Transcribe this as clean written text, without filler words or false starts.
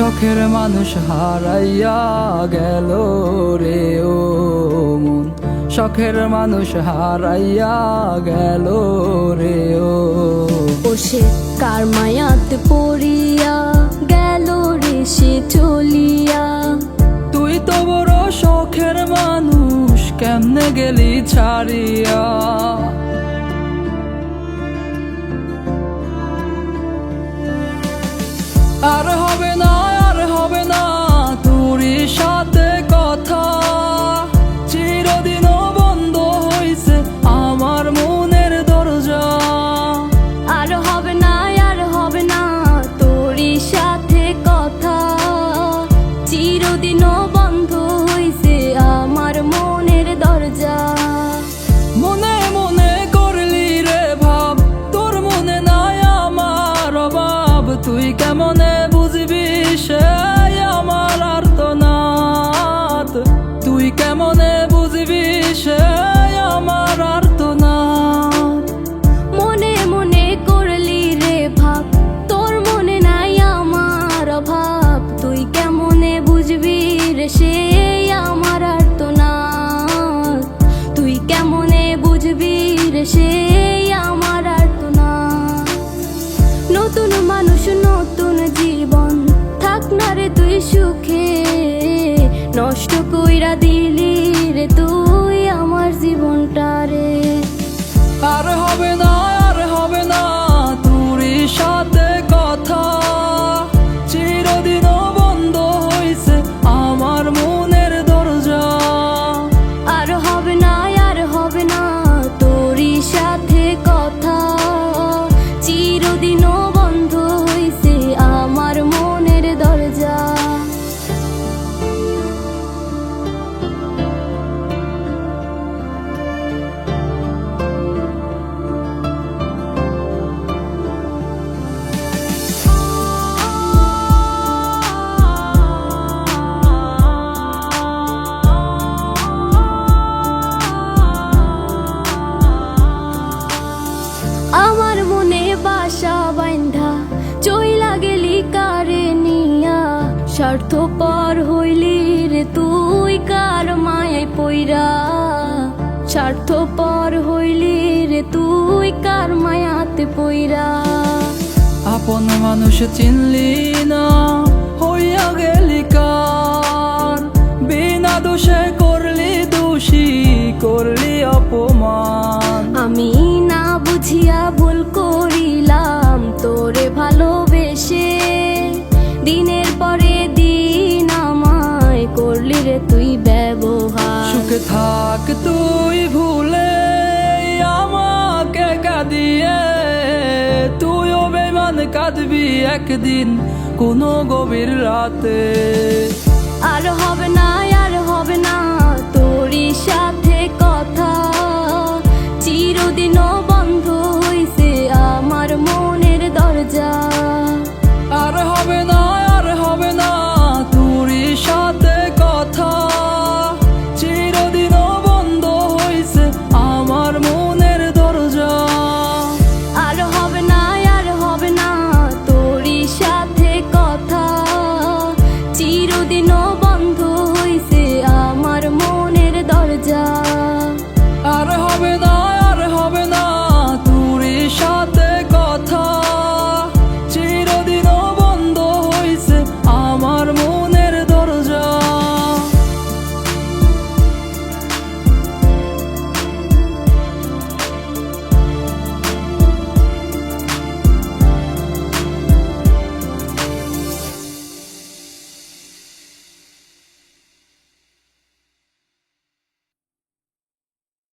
শখের মানুষ হারাইয়া গেল রে ও মন, শখের মানুষ হারাইয়া গেল রে ও। সে কার মায়াতে পড়িয়া গেল রে সে চলিয়া। তুই তো বড় শখের মানুষ, কেমনে গেলি ছাড়িয়া। আর হবে না, আর হবে না তোরই সাথে কথা, চিরদিনও বন্ধ হইছে আমার মনের দরজা। আর হবে না, আর হবে না তোরই সাথে কথা, চিরদিনও বন্ধ হইছে আমার মনের দরজা। মনে মনে করলি রে ভাব, তোর মনে নাই আমার অভাব, তুই কেমনে বুঝবি সে আমার আর্তনাদ, তুই কেমনে বুঝবি সে আমার আর্তনাদ। মনে মনে করলি রে ভাব, তোর মনে নাই আমার অভাব, তুই কেমনে বুঝবি রে সে আমার আর্তনাদ, তুই কেমনে বুঝবি রে সে আমার আর্তনাদ। নতুন মানুষ নতুন জীবন, থাক না রে তুই সুখে, নষ্ট কইরা দিলি রে তুই আমার জীবনটা রে। আর হবে না, আর হবে না তোরই সাথে কথা, চিরদিনও বন্ধ হইছে আমার মনের দরজা। আর হবে না, আর হবে না তোরই সাথে কথা, চিরদিনও বন্ধ হইছে আমার মনের দরজা। আমার মনে বাসা বাইন্ধা চইলা গেলি কারে নিয়া, স্বার্থপর হইলি রে তুই কার মায়ায় পইরা, স্বার্থপর হইলি রে তুই কার মায়াতে পইরা। আপন মানুষ চিনলি না, হইয়া গেলি কার, বিনা দোষে করলি দোষী, করলি অপমান। আমি না বুঝিয়া ভুল করিলাম তোরে ভালোবেসে, দিনের পরে দিন আমায় করলি রে তুই ব্যবহার। সুখে থাক তুই ভুলে আমাকে কাঁদিয়ে, তুইও বেমান কাঁদবি একদিন কোনো গভীর রাতে। আর হবে না,